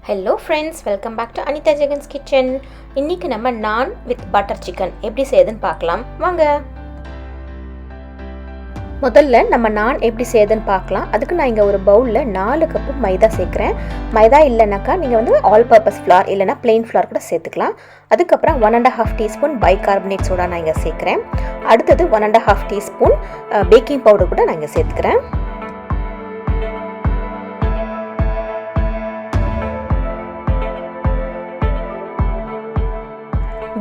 Hello friends, welcome back to Anithajagan's Kitchen. இன்னைக்கு நம்ம நான் with butter chicken எப்படி செய்யுதுன்னு பார்க்கலாம் வாங்க. முதல்ல நம்ம நான் எப்படி செய்யுதுன்னு பார்க்கலாம். அதுக்கு நான் இங்க ஒரு பவுல்ல 4 கப் மைதா சேர்க்கிறேன். மைதா இல்லனாக்கா நீங்க வந்து all purpose flour இல்லனா plain flour கூட சேர்த்துக்கலாம். அதுக்கு அப்புறம் 1.5 டீஸ்பூன் bicarbonate சோடா நான் இங்க சேர்க்கிறேன். அடுத்து 1.5 டீஸ்பூன் பேக்கிங் பவுடர் கூட நான் இங்க சேர்த்துக்கிறேன்.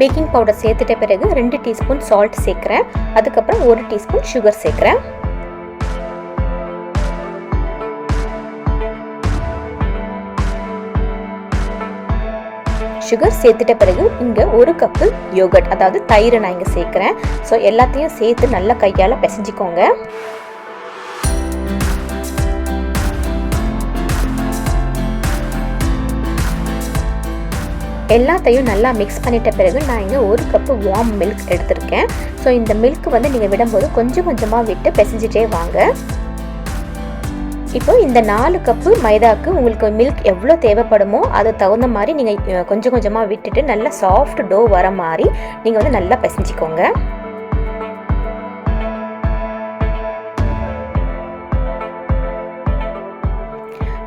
பேக்கிங் பவுடர் சேர்த்துட்ட பிறகு 2 டீஸ்பூன் சால்ட் சேர்க்கிறேன். அதுக்கப்புறம் 1 டீஸ்பூன் சுகர் சேர்க்கிறேன். சுகர் சேர்த்துட்ட பிறகு இங்கே 1 கப்பு யோகர்ட் அதாவது தயிரை நான் இங்கே சேர்க்கிறேன். ஸோ எல்லாத்தையும் சேர்த்து நல்லா கையால் பிசைஞ்சிக்கோங்க. எல்லாத்தையும் நல்லா மிக்ஸ் பண்ணிட்ட பிறகு நான் இங்கே 1 கப்பு வார்ம் மில்க் எடுத்திருக்கேன். ஸோ இந்த மில்க் வந்து நீங்கள் விடும்போது கொஞ்சம் கொஞ்சமாக விட்டு பிசைஞ்சிட்டே வாங்க. இப்போ இந்த 4 கப்பு மைதாவுக்கு உங்களுக்கு மில்க் எவ்வளோ தேவைப்படுமோ அது தகுந்த மாதிரி நீங்கள் கொஞ்சம் கொஞ்சமாக விட்டுட்டு நல்லா சாஃப்ட் டோ வர மாதிரி நீங்கள் வந்து நல்லா பிசைஞ்சிக்கோங்க.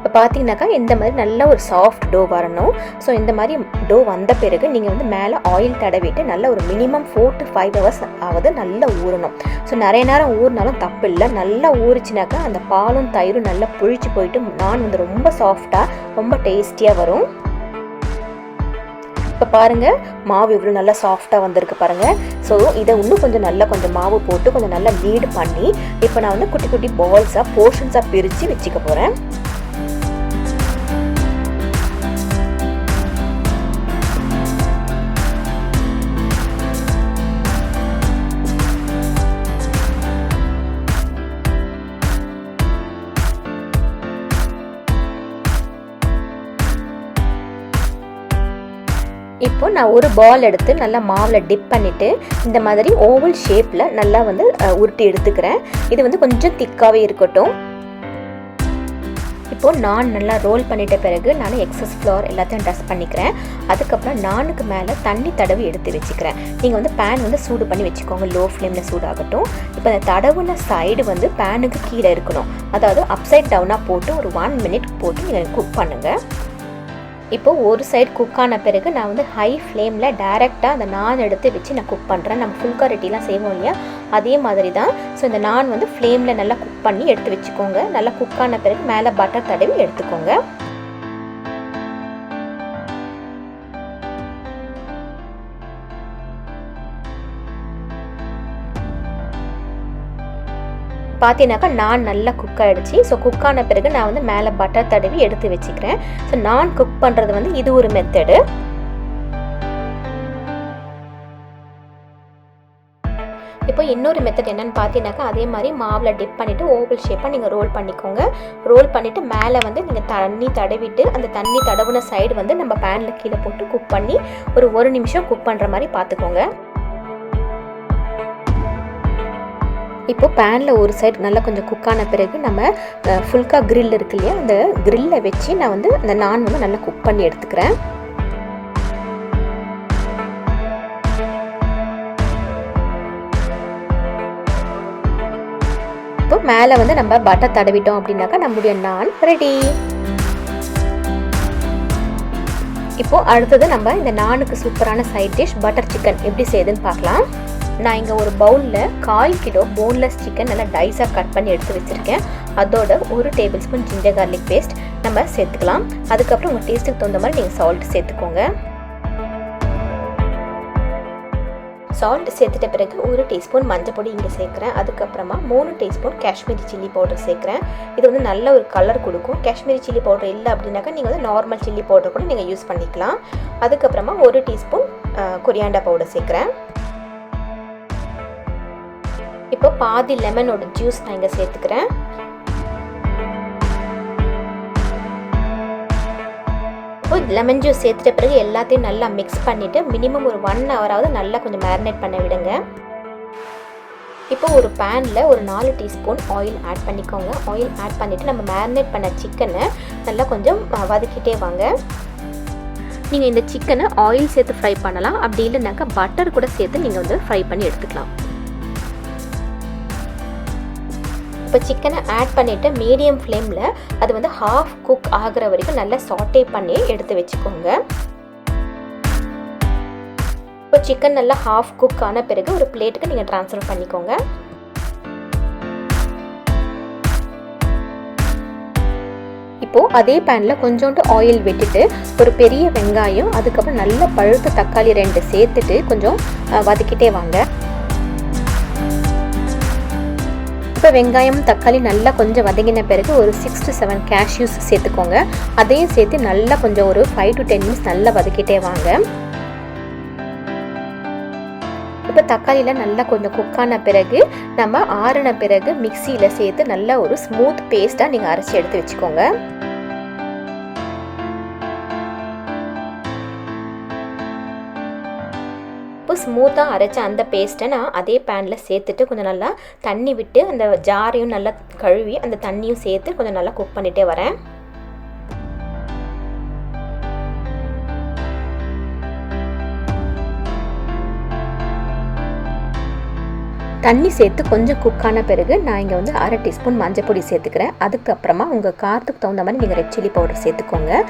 இப்போ பார்த்தீங்கன்னாக்கா இந்த மாதிரி நல்ல ஒரு சாஃப்ட் டோ வரணும். ஸோ இந்த மாதிரி டோ வந்த பிறகு நீங்கள் வந்து மேலே ஆயில் தடவிட்டு நல்ல ஒரு மினிமம் 4 to 5 hours ஆவது நல்லா ஊறணும். ஸோ நிறைய நேரம் ஊறினாலும் தப்பு இல்லை. நல்லா ஊறிச்சினாக்கா அந்த பாலும் தயிரும் நல்லா புளிச்சு போயிட்டு நான் வந்து ரொம்ப சாஃப்டாக ரொம்ப டேஸ்டியாக வரும். இப்போ பாருங்கள் மாவு இவ்வளோ நல்லா சாஃப்டாக வந்திருக்கு பாருங்கள். ஸோ இதை இன்னும் கொஞ்சம் மாவு போட்டு கொஞ்சம் நல்லா லீட் பண்ணி இப்போ நான் வந்து குட்டி குட்டி பால்ஸாக போர்ஷன்ஸாக பிரித்து வச்சுக்க போகிறேன். இப்போ நான் ஒரு பால் எடுத்து நல்லா மாவில் டிப் பண்ணிவிட்டு இந்த மாதிரி ஓவல் ஷேப்பில் நல்லா வந்து உருட்டி எடுத்துக்கிறேன். இது வந்து கொஞ்சம் திக்காகவே இருக்கட்டும். இப்போது நான் நல்லா ரோல் பண்ணிட்ட பிறகு நான் எக்ஸஸ் ஃப்ளோர் எல்லாத்தையும் டஸ்ட் பண்ணிக்கிறேன். அதுக்கப்புறம் நானுக்கு மேலே தண்ணி தடவி எடுத்து வச்சுக்கிறேன். நீங்கள் வந்து பேன் வந்து சூடு பண்ணி வச்சுக்கோங்க, லோ ஃப்ளேமில் சூடாகட்டும். இப்போ அந்த தடவுன சைடு வந்து பேனுக்கு கீழே இருக்கணும். அதாவது அப்சைட் டவுனாக போட்டு ஒரு 1 minute போட்டு நீங்கள் குக் பண்ணுங்கள். இப்போது ஒரு சைடு குக் ஆன பிறகு நான் வந்து ஹை ஃப்ளேமில் டைரெக்டாக அந்த நான் எடுத்து வச்சு நான் குக் பண்ணுறேன். நம்ம ஃபுல்கா ரொட்டிலாம் செய்வோம் இல்லையா, அதே மாதிரி தான். ஸோ இந்த நான் வந்து ஃப்ளேமில் நல்லா குக் பண்ணி எடுத்து வச்சுக்கோங்க. நல்லா குக் ஆன பிறகு மேலே பட்டர் தடவி எடுத்துக்கோங்க. பார்த்தீங்கன்னாக்கா நான் நல்லா குக் ஆகிடுச்சு. ஸோ குக் ஆன பிறகு நான் வந்து மேலே பட்டர் தடவி எடுத்து வச்சுக்கிறேன். ஸோ நான் குக் பண்ணுறது வந்து இது ஒரு மெத்தடு. இப்போ இன்னொரு மெத்தட் என்னென்னு பார்த்தீங்கன்னாக்கா அதே மாதிரி மாவில் டிப் பண்ணிவிட்டு ஓவல் ஷேப்பாக நீங்கள் ரோல் பண்ணிக்கோங்க. ரோல் பண்ணிவிட்டு மேலே வந்து நீங்கள் தண்ணி தடவிட்டு அந்த தண்ணி தடவுன சைடு வந்து நம்ம பேனில் கீழே போட்டு குக் பண்ணி ஒரு 1 நிமிஷம் குக் பண்ணுற மாதிரி பார்த்துக்கோங்க. இப்போ பேனில் ஒரு சைடு நல்லா கொஞ்சம் குக் ஆன பிறகு நம்ம ஃபுல்கா கிரில் இருக்கு இல்லையா, அந்த கிரில்லை வச்சு நான் வந்து அந்த நான் வந்து நல்லா குக் பண்ணி எடுத்துக்கிறேன். இப்போ மேலே வந்து நம்ம பட்டர் தடவிட்டோம் அப்படின்னாக்கா நம்மளுடைய நான் ரெடி. இப்போ அடுத்தது நம்ம இந்த நானுக்கு சூப்பரான சைட் டிஷ் பட்டர் சிக்கன் எப்படி செய்யுதுன்னு பார்க்கலாம். நான் இங்கே ஒரு பவுலில் 1/4 கிலோ போன்லெஸ் சிக்கன் நல்லா டைஸாக கட் பண்ணி எடுத்து வச்சுருக்கேன். அதோட 1 tablespoon ginger garlic paste நம்ம சேர்த்துக்கலாம். அதுக்கப்புறம் உங்கள் டேஸ்ட்டுக்கு தகுந்த மாதிரி நீங்கள் சால்ட் சேர்த்துக்கோங்க. சால்ட் சேர்த்துட்ட பிறகு 1 டீஸ்பூன் மஞ்சள் பொடி இங்கே சேர்க்குறேன். அதுக்கப்புறமா 3 டீஸ்பூன் காஷ்மீரி சில்லி பவுடர் சேர்க்குறேன். இது வந்து நல்ல ஒரு கலர் கொடுக்கும். காஷ்மீரி சில்லி பவுடர் இல்லை அப்படின்னாக்கா நீங்கள் வந்து நார்மல் சில்லி பவுடர் கூட நீங்கள் யூஸ் பண்ணிக்கலாம். அதுக்கப்புறமா 1 டீஸ்பூன் கொரியாண்டர் பவுடர் சேர்க்குறேன். இப்போ பாதி லெமனோட ஜூஸ் நான் இங்கே சேர்த்துக்கிறேன். இப்போ லெமன் ஜூஸ் சேர்த்துட்ட பிறகு எல்லாத்தையும் நல்லா மிக்ஸ் பண்ணிவிட்டு மினிமம் ஒரு 1 ஹவராவது நல்லா கொஞ்சம் மேரினேட் பண்ண விடுங்க. இப்போ ஒரு பேனில் ஒரு 4 டீஸ்பூன் ஆயில் ஆட் பண்ணிக்கோங்க. ஆயில் ஆட் பண்ணிவிட்டு நம்ம மேரினேட் பண்ண சிக்கனை நல்லா கொஞ்சம் வதக்கிட்டே வாங்க. நீங்கள் இந்த சிக்கனை ஆயில் சேர்த்து ஃப்ரை பண்ணலாம், அப்படி இல்லைனாக்கா பட்டர் கூட சேர்த்து நீங்கள் வந்து ஃப்ரை பண்ணி எடுத்துக்கலாம். இப்போ சிக்கனை ஆட் பண்ணிவிட்டு மீடியம் ஃப்ளேமில் அது வந்து ஹாஃப் குக் ஆகிற வரைக்கும் நல்லா சாட்டே பண்ணி எடுத்து வச்சுக்கோங்க. இப்போ சிக்கன் நல்லா ஹாஃப் குக் ஆன பிறகு ஒரு பிளேட்டுக்கு நீங்கள் ட்ரான்ஸ்ஃபர் பண்ணிக்கோங்க. இப்போது அதே பேனில் கொஞ்சோண்டு ஆயில் விட்டுட்டு ஒரு பெரிய வெங்காயம், அதுக்கப்புறம் நல்ல பழுத்த தக்காளி 2 சேர்த்துட்டு கொஞ்சம் வதக்கிட்டே வாங்க. இப்போ வெங்காயம் தக்காளி நல்லா கொஞ்சம் வதங்கின பிறகு ஒரு 6 to 7 கேஷ்யூஸ் சேர்த்துக்கோங்க. அதையும் சேர்த்து நல்லா கொஞ்சம் ஒரு 5 to 10 மினிட்ஸ் நல்லா வதக்கிட்டே வாங்க. இப்போ தக்காளியில் நல்லா கொஞ்சம் குக்கான பிறகு நம்ம ஆறின பிறகு மிக்சியில் சேர்த்து நல்லா ஒரு ஸ்மூத் பேஸ்ட்டாக நீங்கள் அரைச்சி எடுத்து வச்சுக்கோங்க. இப்போ ஸ்மூத்தாக அரைச்ச அந்த பேஸ்ட்டை நான் அதே பேனில் சேர்த்துட்டு கொஞ்சம் நல்லா தண்ணி விட்டு அந்த ஜாரையும் நல்லா கழுவி அந்த தண்ணியும் சேர்த்து கொஞ்சம் நல்லா குக் பண்ணிகிட்டே வரேன். தண்ணி சேர்த்து கொஞ்சம் குக்கான பிறகு நான் இங்கே வந்து 1/2 டீஸ்பூன் மஞ்சள் பொடி சேர்த்துக்கிறேன். அதுக்கப்புறமா உங்கள் காரத்துக்கு தகுந்த மாதிரி நீங்கள் ரெட் சில்லி பவுடர் சேர்த்துக்கோங்க.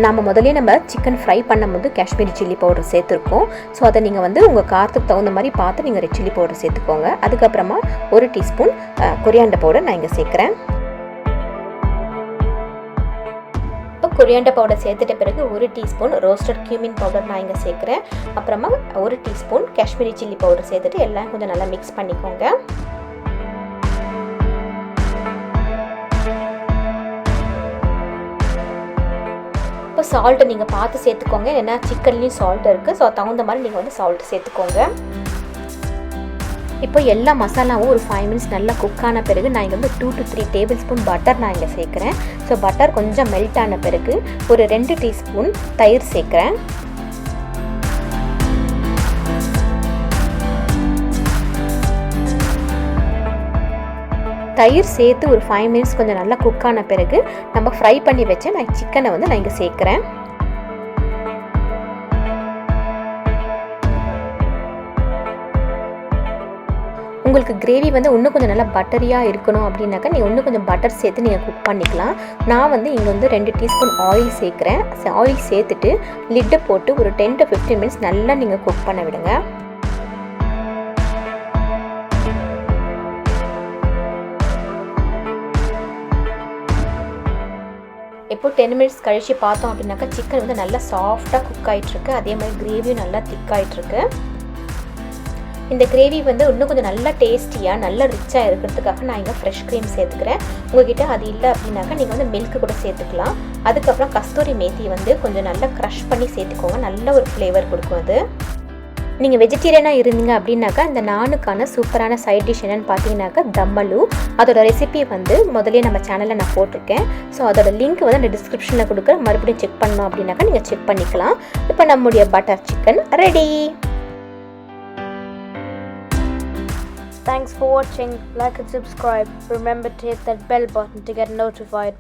நம்ம சிக்கன் ஃப்ரை பண்ணும்போது காஷ்மீரி சில்லி பவுடர் சேர்த்துருக்கோம். ஸோ அதை நீங்கள் வந்து உங்கள் காரத்துக்கு தகுந்த மாதிரி பார்த்து நீங்கள் ரெட் சில்லி பவுடர் சேர்த்துக்கோங்க. அதுக்கப்புறமா 1 டீஸ்பூன் கொரியாண்டர் பவுடர் நான் இங்கே சேர்க்குறேன். இப்போ கொரியாண்டர் பவுடர் சேர்த்துட்ட பிறகு 1 டீஸ்பூன் ரோஸ்டட் கியூமின் பவுடர் நான் இங்கே சேர்க்குறேன். அப்புறமா 1 டீஸ்பூன் காஷ்மீரி சில்லி பவுடர் சேர்த்துட்டு எல்லாம் கொஞ்சம் நல்லா மிக்ஸ் பண்ணிக்கோங்க. இப்போ சால்ட்டு நீங்கள் பார்த்து சேர்த்துக்கோங்க, ஏன்னா சிக்கன்லேயும் சால்ட் இருக்குது. ஸோ தகுந்த மாதிரி நீங்கள் வந்து சால்ட்டு சேர்த்துக்கோங்க. இப்போ எல்லா மசாலாவும் ஒரு 5 மினிட்ஸ் நல்லா குக் ஆன பிறகு நான் இங்கே வந்து 2 to 3 டேபிள் ஸ்பூன் பட்டர் நான் இங்கே சேர்க்குறேன். ஸோ பட்டர் கொஞ்சம் மெல்ட் ஆன பிறகு ஒரு 2 டீஸ்பூன் தயிர் சேர்க்குறேன். தயிர் சேர்த்து ஒரு 5 மினிட்ஸ் கொஞ்சம் நல்லா குக் ஆன பிறகு நம்ம ஃப்ரை பண்ணி வச்ச நான் சிக்கனை வந்து நான் இங்கே சேர்க்குறேன். உங்களுக்கு கிரேவி வந்து இன்னும் கொஞ்சம் நல்லா பட்டரியாக இருக்கணும் அப்படின்னாக்கா நீங்கள் இன்னும் கொஞ்சம் பட்டர் சேர்த்து நீங்கள் குக் பண்ணிக்கலாம். நான் வந்து இங்கே வந்து 2 டீஸ்பூன் ஆயில் சேர்க்குறேன். ஆயில் சேர்த்துட்டு லிட்டை போட்டு ஒரு 10 to 15 மினிட்ஸ் நல்லா நீங்கள் குக் பண்ண விடுங்க. இப்போ 10 மினிட்ஸ் கழித்து பார்த்தோம் அப்படின்னாக்கா சிக்கன் வந்து நல்லா சாஃப்டாக குக் ஆகிட்டுருக்கு. அதே மாதிரி கிரேவியும் நல்லா திக்காகிட்டுருக்கு. இந்த கிரேவி வந்து இன்னும் கொஞ்சம் நல்லா டேஸ்டியாக நல்லா ரிச்சாக இருக்கிறதுக்காக நான் இங்கே ஃப்ரெஷ் க்ரீம் சேர்த்துக்கிறேன். உங்கள்கிட்ட அது இல்லை அப்படின்னாக்கா நீங்கள் வந்து மில்க்கு கூட சேர்த்துக்கலாம். அதுக்கப்புறம் கஸ்தூரி மேத்தி வந்து கொஞ்சம் நல்லா க்ரஷ் பண்ணி சேர்த்துக்கோங்க, நல்ல ஒரு ஃப்ளேவர் கொடுக்கும் அது. நீங்கள் வெஜிடேரியனாக இருந்தீங்க அப்படின்னாக்கா இந்த நானுக்கான சூப்பரான சைட் டிஷ் என்னென்னு பார்த்தீங்கன்னாக்கா தம் அலூ. அதோட ரெசிபி வந்து முதலே நம்ம சேனலில் நான் போட்டிருக்கேன். ஸோ அதோட லிங்க் வந்து அந்த டிஸ்கிரிப்ஷனில் கொடுக்குற, மறுபடியும் செக் பண்ணணும் அப்படின்னாக்கா நீங்கள் செக் பண்ணிக்கலாம். இப்போ நம்முடைய butter chicken ready. Thanks for watching. Like and subscribe. Remember to hit that bell button to get notified.